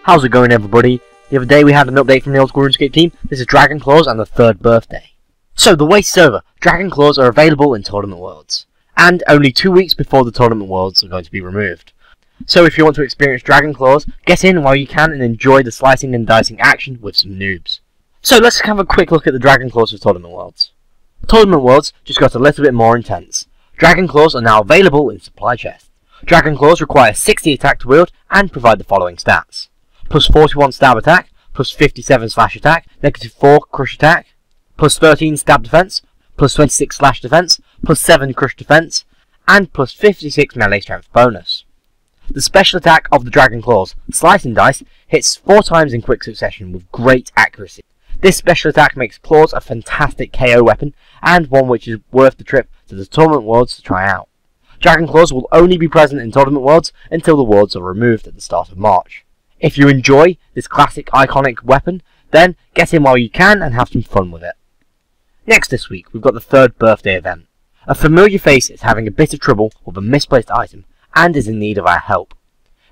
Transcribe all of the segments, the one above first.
How's it going, everybody? The other day we had an update from the old school RuneScape team. This is Dragon Claws and the 3rd birthday. So the wait is over. Dragon Claws are available in Tournament Worlds. And only 2 weeks before the Tournament Worlds are going to be removed. So if you want to experience Dragon Claws, get in while you can and enjoy the slicing and dicing action with some noobs. So let's have a quick look at the Dragon Claws for Tournament Worlds. Tournament Worlds just got a little bit more intense. Dragon Claws are now available in supply chests. Dragon Claws require 60 attack to wield and provide the following stats. Plus 41 stab attack, plus 57 slash attack, negative 4 crush attack, plus 13 stab defense, plus 26 slash defense, plus 7 crush defense, and plus 56 melee strength bonus. The special attack of the Dragon Claws, Slice and Dice, hits 4 times in quick succession with great accuracy. This special attack makes Claws a fantastic KO weapon, and one which is worth the trip to the Tournament Worlds to try out. Dragon Claws will only be present in Tournament Worlds until the Worlds are removed at the start of March. If you enjoy this classic iconic weapon, then get in while you can and have some fun with it. Next this week, we've got the 3rd birthday event. A familiar face is having a bit of trouble with a misplaced item and is in need of our help.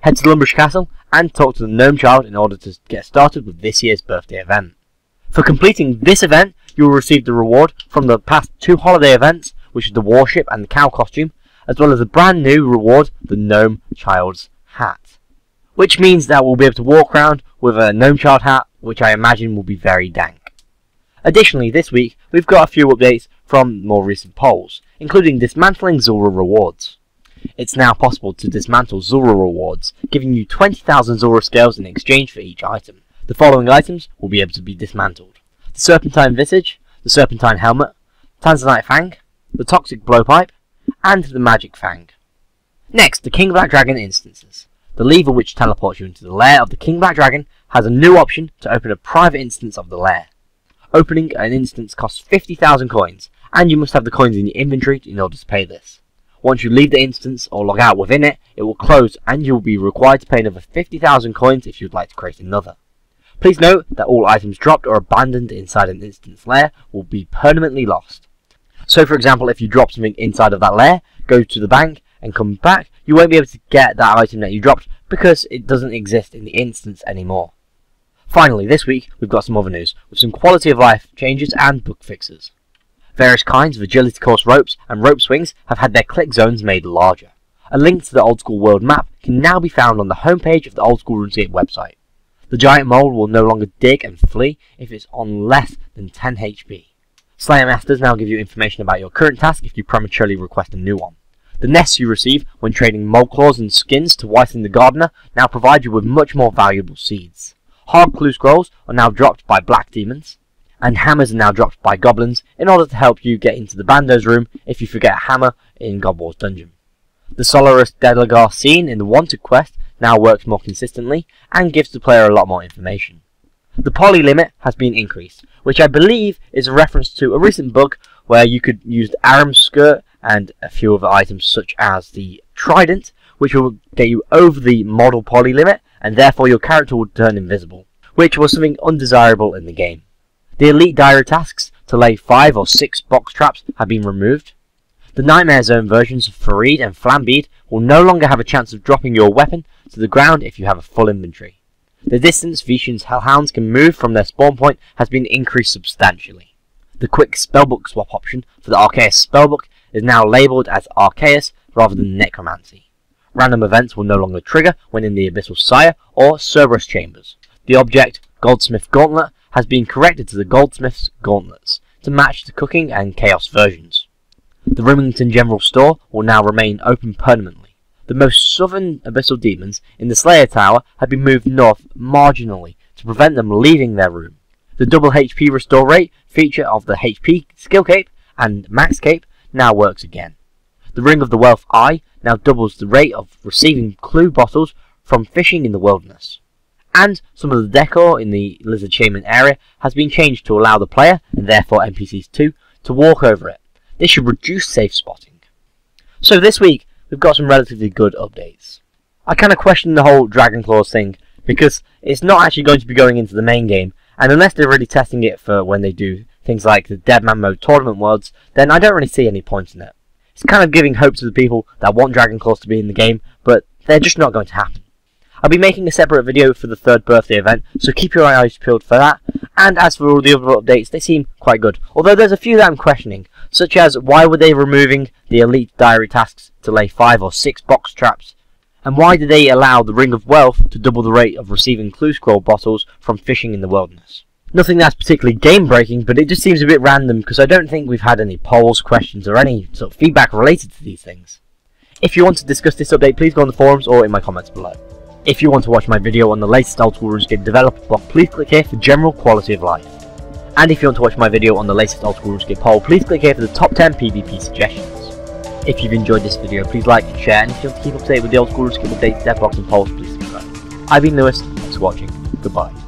Head to Lumbrish Castle and talk to the Gnome Child in order to get started with this year's birthday event. For completing this event, you will receive the reward from the past 2 holiday events, which is the Warship and the Cow costume, as well as a brand new reward, the Gnome Child's hat. Which means that we'll be able to walk around with a Gnome Child hat, which I imagine will be very dank. Additionally, this week, we've got a few updates from more recent polls, including dismantling Zulrah rewards. It's now possible to dismantle Zulrah rewards, giving you 20,000 Zulrah scales in exchange for each item. The following items will be able to be dismantled: the Serpentine Visage, the Serpentine Helmet, Tanzanite Fang, the Toxic Blowpipe, and the Magic Fang. Next, the King Black Dragon instances. The lever which teleports you into the lair of the King Black Dragon has a new option to open a private instance of the lair. Opening an instance costs 50,000 coins, and you must have the coins in your inventory in order to pay this. Once you leave the instance or log out within it, it will close and you will be required to pay another 50,000 coins if you would like to create another. Please note that all items dropped or abandoned inside an instance lair will be permanently lost. So for example, if you drop something inside of that lair, go to the bank and come back, you won't be able to get that item that you dropped because it doesn't exist in the instance anymore. Finally, this week we've got some other news with some quality of life changes and bug fixes. Various kinds of agility course ropes and rope swings have had their click zones made larger. A link to the Old School World map can now be found on the homepage of the Old School RuneScape website. The giant mole will no longer dig and flee if it's on less than 10 HP. Slayer Masters now give you information about your current task if you prematurely request a new one. The nests you receive when trading mole claws and skins to Whiting the Gardener now provide you with much more valuable seeds. Hard clue scrolls are now dropped by black demons, and hammers are now dropped by goblins in order to help you get into the Bando's room if you forget a hammer in God War's dungeon. The Solaris Delagar scene in the Wanted quest now works more consistently and gives the player a lot more information. The poly limit has been increased, which I believe is a reference to a recent bug where you could use the Aram's skirt and a few other items such as the Trident, which will get you over the model poly limit and therefore your character will turn invisible, which was something undesirable in the game. The Elite Diary tasks to lay 5 or 6 box traps have been removed. The Nightmare Zone versions of Farid and Flambeed will no longer have a chance of dropping your weapon to the ground if you have a full inventory. The distance Vishan's Hellhounds can move from their spawn point has been increased substantially. The quick spellbook swap option for the Archaeus spellbook is now labelled as Archaeus rather than Necromancy. Random events will no longer trigger when in the Abyssal Sire or Cerberus chambers. The object Goldsmith Gauntlet has been corrected to the Goldsmith's Gauntlets to match the Cooking and Chaos versions. The Rimington General Store will now remain open permanently. The most southern Abyssal Demons in the Slayer Tower have been moved north marginally to prevent them leaving their room. The double HP restore rate feature of the HP Skill Cape and Max Cape now works again. The Ring of the Wealth Eye now doubles the rate of receiving clue bottles from fishing in the wilderness. And some of the decor in the Lizard Shaman area has been changed to allow the player, and therefore NPCs too, to walk over it. This should reduce safe spotting. So this week, we've got some relatively good updates. I kind of question the whole Dragon Claws thing, because it's not actually going to be going into the main game, and unless they're really testing it for when they do things like the Deadman Mode Tournament Worlds, then I don't really see any point in it. It's kind of giving hope to the people that want Dragon Claws to be in the game, but they're just not going to happen. I'll be making a separate video for the 3rd birthday event, so keep your eyes peeled for that. And as for all the other updates, they seem quite good. Although there's a few that I'm questioning, such as why were they removing the elite diary tasks to lay 5 or 6 box traps? And why did they allow the Ring of Wealth to double the rate of receiving clue scroll bottles from fishing in the wilderness? Nothing that's particularly game breaking, but it just seems a bit random because I don't think we've had any polls, questions or any sort of feedback related to these things. If you want to discuss this update, please go on the forums or in my comments below. If you want to watch my video on the latest old school RuneScape developer block, please click here for general quality of life. And if you want to watch my video on the latest old school RuneScape poll, please click here for the top 10 PvP suggestions. If you've enjoyed this video, please like and share, and if you want to keep up to date with the old school RuneScape updates, dev box and polls, please subscribe. I've been Lewis, thanks for watching, goodbye.